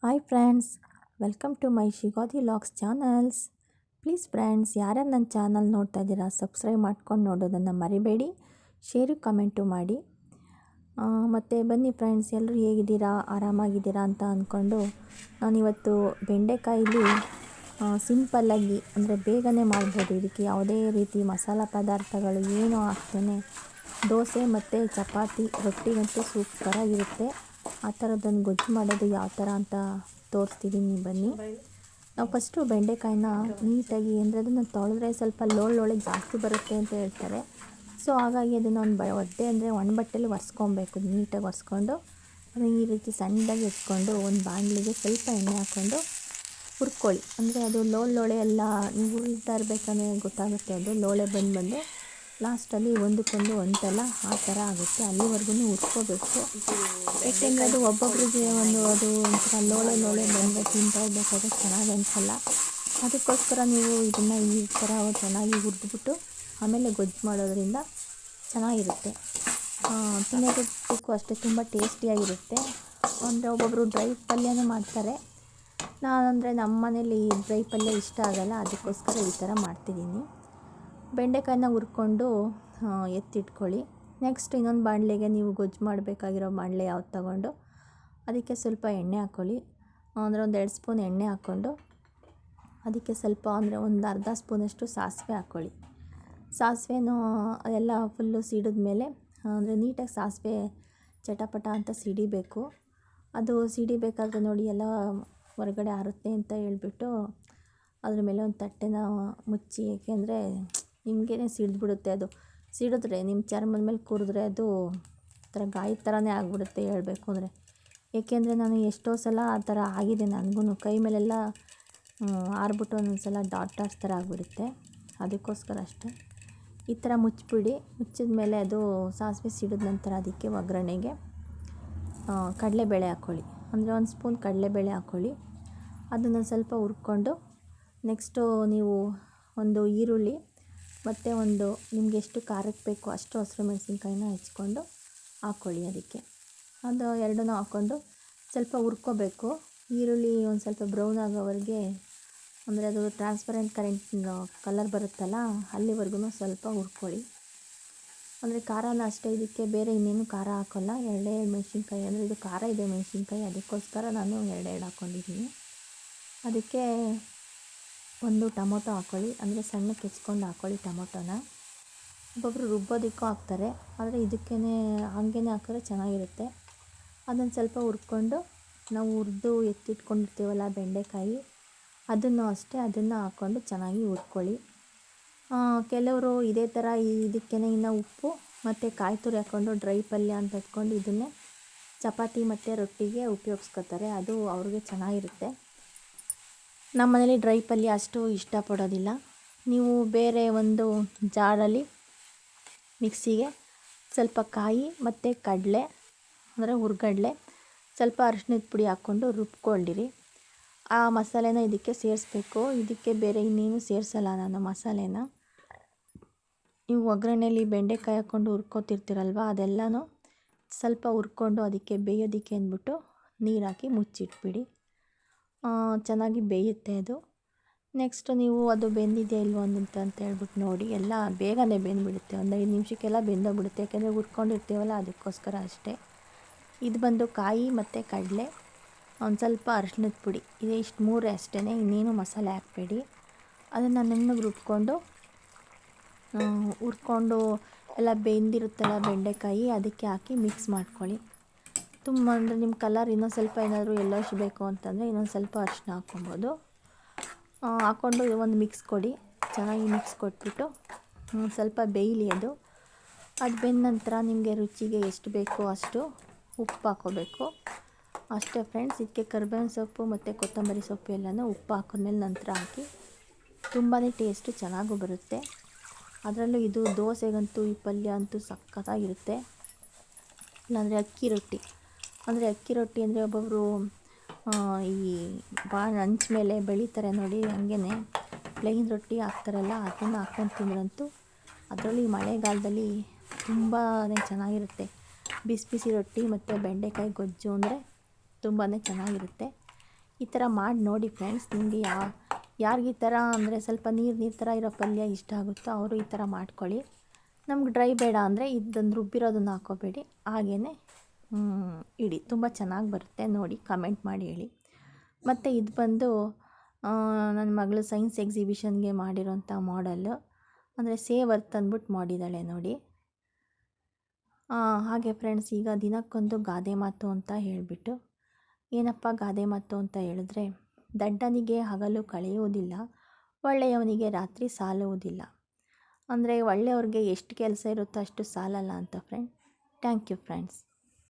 Hi friends, welcome to my Shigodi vlogs channels. Please friends, ಯಾರ್ಯಾರು ನನ್ನ channel ನೋಡ್ತಾ ಇದ್ದೀರಾ ಸಬ್ಸ್ಕ್ರೈಬ್ ಮಾಡ್ಕೊಂಡು ನೋಡೋದನ್ನು ಮರಿಬೇಡಿ, ಶೇರು ಕಮೆಂಟು ಮಾಡಿ. ಮತ್ತು ಬನ್ನಿ ಫ್ರೆಂಡ್ಸ್, ಎಲ್ಲರೂ ಹೇಗಿದ್ದೀರಾ, ಆರಾಮಾಗಿದ್ದೀರಾ ಅಂತ ಅಂದ್ಕೊಂಡು ನಾನಿವತ್ತು ಬೆಂಡೆಕಾಯಿಲಿ ಸಿಂಪಲ್ಲಾಗಿ ಅಂದರೆ ಬೇಗನೆ ಮಾಡ್ಬೋದು. ಇದಕ್ಕೆ ಯಾವುದೇ ರೀತಿ ಮಸಾಲ ಪದಾರ್ಥಗಳು ಏನೂ ಹಾಕ್ತೇನೆ ದೋಸೆ ಮತ್ತು ಚಪಾತಿ ರೊಟ್ಟಿಗಂತೂ ಸೂಪರಾಗಿರುತ್ತೆ. ಆ ಥರದ್ದನ್ನು ಗೊಜ್ಜು ಮಾಡೋದು ಯಾವ ಥರ ಅಂತ ತೋರಿಸ್ತಿದ್ದೀನಿ ಬನ್ನಿ. ನಾವು ಫಸ್ಟು ಬೆಂಡೆಕಾಯಿನ ನೀಟಾಗಿ ಅಂದರೆ ಅದನ್ನು ತೊಳೆದ್ರೆ ಸ್ವಲ್ಪ ಲೋಳೆ ಜಾಸ್ತಿ ಬರುತ್ತೆ ಅಂತ ಹೇಳ್ತಾರೆ. ಸೊ ಹಾಗಾಗಿ ಅದನ್ನು ಒಂದು ಒದ್ದೆ ಅಂದರೆ ಬಟ್ಟೆಲಿ ಒರೆಸ್ಕೊಬೇಕು. ನೀಟಾಗಿ ಒರೆಸ್ಕೊಂಡು ಅದನ್ನು ಈ ರೀತಿ ಸಣ್ಣದಾಗಿ ಎತ್ಕೊಂಡು ಒಂದು ಬಾಣಲಿಗೆ ಸ್ವಲ್ಪ ಎಣ್ಣೆ ಹಾಕ್ಕೊಂಡು ಹುರ್ಕೊಳ್ಳಿ. ಅಂದರೆ ಅದು ಲೋಳೆ ಎಲ್ಲ ನೀವು ಹುರಿತಾ ಇರಬೇಕಂದ್ರೆ ಗೊತ್ತಾಗುತ್ತೆ, ಅದು ಲೋಳೆ ಬಂದು ಲಾಸ್ಟಲ್ಲಿ ಒಂದಕ್ಕೊಂದು ಒಂಟಲ್ಲ ಆ ಥರ ಆಗುತ್ತೆ. ಅಲ್ಲಿವರೆಗೂ ಹುರ್ಕೋಬೇಕು. ಏಕೆಂದರೆ ಅದು ಒಬ್ಬೊಬ್ಬರಿಗೆ ಅದು ಒಂಥರ ಲೋಳೆ ಬಂದರೆ ತಿಂತಾ ಇರಬೇಕಾದ್ರೆ ಚೆನ್ನಾಗಿ ಅನಿಸಲ್ಲ. ಅದಕ್ಕೋಸ್ಕರ ನೀವು ಇದನ್ನು ಈ ಥರ ಚೆನ್ನಾಗಿ ಹುರಿದ್ಬಿಟ್ಟು ಆಮೇಲೆ ಗೊಜ್ಜು ಮಾಡೋದ್ರಿಂದ ಚೆನ್ನಾಗಿರುತ್ತೆ. ತಿನ್ನೋದಕ್ಕೂ ಅಷ್ಟೇ ತುಂಬ ಟೇಸ್ಟಿಯಾಗಿರುತ್ತೆ. ಅಂದರೆ ಒಬ್ಬೊಬ್ಬರು ಡ್ರೈ ಪಲ್ಯನೂ ಮಾಡ್ತಾರೆ. ನಾನಂದರೆ ನಮ್ಮ ಮನೇಲಿ ಡ್ರೈ ಪಲ್ಯ ಇಷ್ಟ ಆಗಲ್ಲ, ಅದಕ್ಕೋಸ್ಕರ ಈ ಥರ ಮಾಡ್ತಿದ್ದೀನಿ. ಬೆಂಡೆಕಾಯಿನ ಹುರ್ಕೊಂಡು ಎತ್ತಿಟ್ಕೊಳ್ಳಿ. ನೆಕ್ಸ್ಟ್ ಇನ್ನೊಂದು ಬಾಣಲೆಗೆ ನೀವು ಗೊಜ್ಜು ಮಾಡಬೇಕಾಗಿರೋ ಬಾಣಲೆ ಯಾವ್ದು ತಗೊಂಡು ಅದಕ್ಕೆ ಸ್ವಲ್ಪ ಎಣ್ಣೆ ಹಾಕ್ಕೊಳ್ಳಿ. ಅಂದರೆ ಒಂದು 2 ಸ್ಪೂನ್ ಎಣ್ಣೆ ಹಾಕ್ಕೊಂಡು ಅದಕ್ಕೆ ಸ್ವಲ್ಪ ಅಂದರೆ ಒಂದು ಅರ್ಧ ಸ್ಪೂನಷ್ಟು ಸಾಸಿವೆ ಹಾಕ್ಕೊಳ್ಳಿ. ಸಾಸಿವೆನೂ ಎಲ್ಲ ಫುಲ್ಲು ಸಿಡಿದ ಮೇಲೆ ಅಂದರೆ ನೀಟಾಗಿ ಸಾಸಿವೆ ಚಟಪಟ ಅಂತ ಸಿಡಿಬೇಕು. ಅದು ಸಿಡಿಬೇಕಾದ್ರೆ ನೋಡಿ ಎಲ್ಲ ಹೊರಗಡೆ ಆರುತ್ತೆ ಅಂತ ಹೇಳ್ಬಿಟ್ಟು ಅದ್ರ ಮೇಲೆ ಒಂದು ತಟ್ಟೆನ ಮುಚ್ಚಿ, ಏಕೆಂದರೆ ನಿಮಗೇ ಸಿಡಿದ್ಬಿಡುತ್ತೆ. ಅದು ಸಿಡಿದ್ರೆ ನಿಮ್ಮ ಚರ್ಮದ ಮೇಲೆ ಕೂರಿದ್ರೆ ಅದು ಥರ ಗಾಯದ ಥರನೇ ಆಗಿಬಿಡುತ್ತೆ ಹೇಳಬೇಕು ಅಂದರೆ. ಏಕೆಂದರೆ ನಾನು ಎಷ್ಟೋ ಸಲ ಆ ಥರ ಆಗಿದೆ ನನಗೂ. ಕೈ ಮೇಲೆಲ್ಲ ಆರ್ಬಿಟ್ಟು ಒಂದೊಂದು ಸಲ ಡಾಟ್ಸ್ ಥರ ಆಗಿಬಿಡುತ್ತೆ. ಅದಕ್ಕೋಸ್ಕರ ಅಷ್ಟೇ ಈ ಥರ ಮುಚ್ಚಿಬಿಡಿ. ಮುಚ್ಚಿದ ಮೇಲೆ ಅದು ಸಾಸಿವೆ ಸಿಡಿದ ನಂತರ ಅದಕ್ಕೆ ಒಗ್ಗರಣೆಗೆ ಕಡಲೆಬೇಳೆ ಹಾಕ್ಕೊಳ್ಳಿ. ಅಂದರೆ 1 ಸ್ಪೂನ್ ಕಡಲೆಬೇಳೆ ಹಾಕ್ಕೊಳ್ಳಿ. ಅದನ್ನು ಸ್ವಲ್ಪ ಹುರ್ಕೊಂಡು ನೆಕ್ಸ್ಟು ನೀವು ಒಂದು ಈರುಳ್ಳಿ ಮತ್ತು ಒಂದು ನಿಮಗೆ ಎಷ್ಟು ಖಾರಕ್ಕೆ ಬೇಕು ಅಷ್ಟು ಹಸಿರು ಮೆಣಸಿನ್ಕಾಯಿನ ಹೆಚ್ಕೊಂಡು ಹಾಕ್ಕೊಳ್ಳಿ. ಅದಕ್ಕೆ ಅದು ಎರಡನ್ನೂ ಹಾಕ್ಕೊಂಡು ಸ್ವಲ್ಪ ಹುರ್ಕೋಬೇಕು. ಈರುಳ್ಳಿ ಒಂದು ಸ್ವಲ್ಪ ಬ್ರೌನ್ ಆಗೋವರೆಗೆ, ಅಂದರೆ ಅದು ಟ್ರಾನ್ಸ್ಪರೆಂಟ್ ಕಲರ್ ಬರುತ್ತಲ್ಲ ಅಲ್ಲಿವರೆಗೂ ಸ್ವಲ್ಪ ಹುರ್ಕೊಳ್ಳಿ. ಅಂದರೆ ಖಾರನ ಅಷ್ಟೇ, ಇದಕ್ಕೆ ಬೇರೆ ಇನ್ನೇನು ಖಾರ ಹಾಕೋಲ್ಲ. 2 ಮೆಣಸಿನ್ಕಾಯಿ, ಅಂದರೆ ಇದು ಖಾರ ಇದೆ ಮೆಣಸಿನ್ಕಾಯಿ, ಅದಕ್ಕೋಸ್ಕರ ನಾನು 2 ಹಾಕ್ಕೊಂಡಿದ್ದೀನಿ. ಅದಕ್ಕೆ ಒಂದು ಟೊಮೊಟೊ ಹಾಕ್ಕೊಳ್ಳಿ. ಅಂದರೆ ಸಣ್ಣಕ್ಕೆ ಹೆಚ್ಕೊಂಡು ಹಾಕ್ಕೊಳ್ಳಿ ಟೊಮೊಟೊನ. ಒಬ್ಬೊಬ್ಬರು ರುಬ್ಬೋದಕ್ಕೂ ಹಾಕ್ತಾರೆ, ಆದರೆ ಇದಕ್ಕೇ ಹಾಗೇ ಹಾಕಿದ್ರೆ ಚೆನ್ನಾಗಿರುತ್ತೆ. ಅದನ್ನು ಸ್ವಲ್ಪ ಹುರ್ಕೊಂಡು ನಾವು ಹುರಿದು ಎತ್ತಿಟ್ಕೊಂಡಿರ್ತೀವಲ್ಲ ಬೆಂಡೆಕಾಯಿ, ಅದನ್ನು ಅಷ್ಟೇ ಅದನ್ನು ಹಾಕ್ಕೊಂಡು ಚೆನ್ನಾಗಿ ಹುರ್ಕೊಳ್ಳಿ. ಕೆಲವರು ಇದೇ ಥರ ಇದಕ್ಕೇ ಇನ್ನು ಉಪ್ಪು ಮತ್ತು ಕಾಯಿ ತುರಿ ಹಾಕ್ಕೊಂಡು ಡ್ರೈ ಪಲ್ಯ ಅಂತ ಹತ್ಕೊಂಡು ಇದನ್ನೇ ಚಪಾತಿ ಮತ್ತು ರೊಟ್ಟಿಗೆ ಉಪಯೋಗಿಸ್ಕೊತಾರೆ. ಅದು ಅವ್ರಿಗೆ ಚೆನ್ನಾಗಿರುತ್ತೆ. ನಮ್ಮ ಮನೇಲಿ ಡ್ರೈ ಪಲ್ಯ ಅಷ್ಟು ಇಷ್ಟಪಡೋದಿಲ್ಲ. ನೀವು ಬೇರೆ ಒಂದು ಜಾರಲ್ಲಿ ಮಿಕ್ಸಿಗೆ ಸ್ವಲ್ಪ ಕಾಯಿ ಮತ್ತು ಕಡಲೆ ಅಂದರೆ ಹುರ್ಗಡಲೆ ಸ್ವಲ್ಪ ಅರಿಶಿಣದ ಪುಡಿ ಹಾಕ್ಕೊಂಡು ರುಬ್ಕೊಂಡಿರಿ. ಆ ಮಸಾಲೆನ ಇದಕ್ಕೆ ಸೇರಿಸ್ಬೇಕು. ಇದಕ್ಕೆ ಬೇರೆ ಇನ್ನೇನು ಸೇರಿಸಲ್ಲ ನಾನು ಮಸಾಲೆನ. ನೀವು ಒಗ್ಗರಣೆಯಲ್ಲಿ ಬೆಂಡೆಕಾಯಿ ಹಾಕ್ಕೊಂಡು ಹುರ್ಕೋತಿರ್ತೀರಲ್ವ, ಅದೆಲ್ಲನೂ ಸ್ವಲ್ಪ ಹುರ್ಕೊಂಡು ಅದಕ್ಕೆ ಬೇಯೋದಕ್ಕೆ ಅಂದ್ಬಿಟ್ಟು ನೀರು ಹಾಕಿ ಮುಚ್ಚಿಟ್ಬಿಡಿ. ಚೆನ್ನಾಗಿ ಬೇಯುತ್ತೆ ಅದು. ನೆಕ್ಸ್ಟು ನೀವು ಅದು ಬೆಂದಿದೆಯಾ ಇಲ್ವೋ ಅಂತ ಹೇಳ್ಬಿಟ್ಟು ನೋಡಿ. ಎಲ್ಲ ಬೇಗನೆ ಬೆಂದುಬಿಡುತ್ತೆ, ಒಂದು 5 ನಿಮಿಷಕ್ಕೆಲ್ಲ ಬೆಂದೋಗ್ಬಿಡುತ್ತೆ. ಯಾಕೆಂದರೆ ಹುರ್ಕೊಂಡಿರ್ತೀವಲ್ಲ ಅದಕ್ಕೋಸ್ಕರ ಅಷ್ಟೇ. ಇದು ಬಂದು ಕಾಯಿ ಮತ್ತು ಕಡಲೆ, ಒಂದು ಸ್ವಲ್ಪ ಅರಿಶಿಣದ ಪುಡಿ, ಇದೇ ಇಷ್ಟು 3 ಅಷ್ಟೇ, ಇನ್ನೇನು ಮಸಾಲೆ ಹಾಕಬೇಡಿ. ಅದನ್ನು ನುಣ್ಣಗೆ ಹುರ್ಕೊಂಡು ಎಲ್ಲ ಬೆಂದಿರುತ್ತಲ್ಲ ಬೆಂಡೆಕಾಯಿ, ಅದಕ್ಕೆ ಹಾಕಿ ಮಿಕ್ಸ್ ಮಾಡ್ಕೊಳ್ಳಿ. ತುಂಬ ಅಂದರೆ ನಿಮ್ಮ ಕಲರ್ ಇನ್ನೊಂದು ಸ್ವಲ್ಪ ಏನಾದರೂ ಎಲ್ಲೋಶ್ ಬೇಕು ಅಂತಂದರೆ ಇನ್ನೊಂದು ಸ್ವಲ್ಪ ಅರಿಶಿನ ಹಾಕ್ಕೊಬೋದು. ಹಾಕ್ಕೊಂಡು ಒಂದು ಮಿಕ್ಸ್ ಕೊಡಿ. ಚೆನ್ನಾಗಿ ಮಿಕ್ಸ್ ಕೊಟ್ಬಿಟ್ಟು ಸ್ವಲ್ಪ ಬೇಯಲಿ ಅದು. ಬೆಂದ ನಂತರ ನಿಮಗೆ ರುಚಿಗೆ ಎಷ್ಟು ಬೇಕೋ ಅಷ್ಟು ಉಪ್ಪು ಹಾಕ್ಕೋಬೇಕು ಅಷ್ಟೇ ಫ್ರೆಂಡ್ಸ್. ಇದಕ್ಕೆ ಕರಿಬೇವಿನ ಸೊಪ್ಪು ಮತ್ತು ಕೊತ್ತಂಬರಿ ಸೊಪ್ಪು ಎಲ್ಲನೂ ಉಪ್ಪು ಹಾಕಿದ್ಮೇಲೆ ನಂತರ ಹಾಕಿ ತುಂಬಾ ಟೇಸ್ಟು ಚೆನ್ನಾಗೂ ಬರುತ್ತೆ. ಅದರಲ್ಲೂ ಇದು ದೋಸೆಗಂತೂ ಈ ಪಲ್ಯ ಅಂತೂ ಸಖತ್ತಾಗಿರುತ್ತೆ. ಇಲ್ಲಾಂದರೆ ಅಕ್ಕಿ ರೊಟ್ಟಿ ಅಂದರೆ ಒಬ್ಬೊಬ್ಬರು ಈ ಹಂಚ ಮೇಲೆ ಬೆಳೀತಾರೆ ನೋಡಿ, ಹಂಗೇ ಪ್ಲೈನ್ ರೊಟ್ಟಿ ಹಾಕ್ತಾರಲ್ಲ, ಅದನ್ನು ಹಾಕ್ಕೊಂಡು ತಿಂದ್ರಂತೂ ಅದರಲ್ಲಿ ಮಳೆಗಾಲದಲ್ಲಿ ತುಂಬಾ ಚೆನ್ನಾಗಿರುತ್ತೆ. ಬಿಸಿ ಬಿಸಿ ರೊಟ್ಟಿ ಮತ್ತು ಬೆಂಡೆಕಾಯಿ ಗೊಜ್ಜು ಅಂದರೆ ತುಂಬಾ ಚೆನ್ನಾಗಿರುತ್ತೆ. ಈ ಥರ ಮಾಡಿ ನೋಡಿ ಫ್ರೆಂಡ್ಸ್. ನಿಮಗೆ ಯಾರಿಗೆ ಈ ಥರ ಅಂದರೆ ಸ್ವಲ್ಪ ನೀರು ಥರ ಇರೋ ಪಲ್ಯ ಇಷ್ಟ ಆಗುತ್ತೋ ಅವರು ಈ ಥರ ಮಾಡ್ಕೊಳ್ಳಿ. ನಮ್ಗೆ ಡ್ರೈ ಬೇಡ ಅಂದರೆ ಇದೊಂದು ರುಬ್ಬಿರೋದನ್ನು ಹಾಕ್ಕೋಬೇಡಿ, ಹಾಗೇ ಇಡಿ, ತುಂಬ ಚೆನ್ನಾಗಿ ಬರುತ್ತೆ. ನೋಡಿ ಕಮೆಂಟ್ ಮಾಡಿ ಹೇಳಿ. ಮತ್ತು ಇದು ಬಂದು ನನ್ನ ಮಗಳು ಸೈನ್ಸ್ ಎಕ್ಸಿಬಿಷನ್ಗೆ ಮಾಡಿರೋಂಥ ಮಾಡಲ್ಲು, ಅಂದರೆ ಸೇವ್ ಅರ್ತ್ ಅಂದ್ಬಿಟ್ಟು ಮಾಡಿದ್ದಾಳೆ ನೋಡಿ. ಹಾಗೆ ಫ್ರೆಂಡ್ಸ್, ಈಗ ದಿನಕ್ಕೊಂದು ಗಾದೆ ಮಾತು ಅಂತ ಹೇಳಿಬಿಟ್ಟು, ಏನಪ್ಪ ಗಾದೆ ಮಾತು ಅಂತ ಹೇಳಿದ್ರೆ, ದಡ್ಡನಿಗೆ ಹಗಲು ಕಳೆಯುವುದಿಲ್ಲ, ಒಳ್ಳೆಯವನಿಗೆ ರಾತ್ರಿ ಸಾಲುವುದಿಲ್ಲ. ಅಂದರೆ ಒಳ್ಳೆಯವ್ರಿಗೆ ಎಷ್ಟು ಕೆಲಸ ಇರುತ್ತೋ ಅಷ್ಟು ಸಾಲಲ್ಲ ಅಂತ ಫ್ರೆಂಡ್. Thank you friends.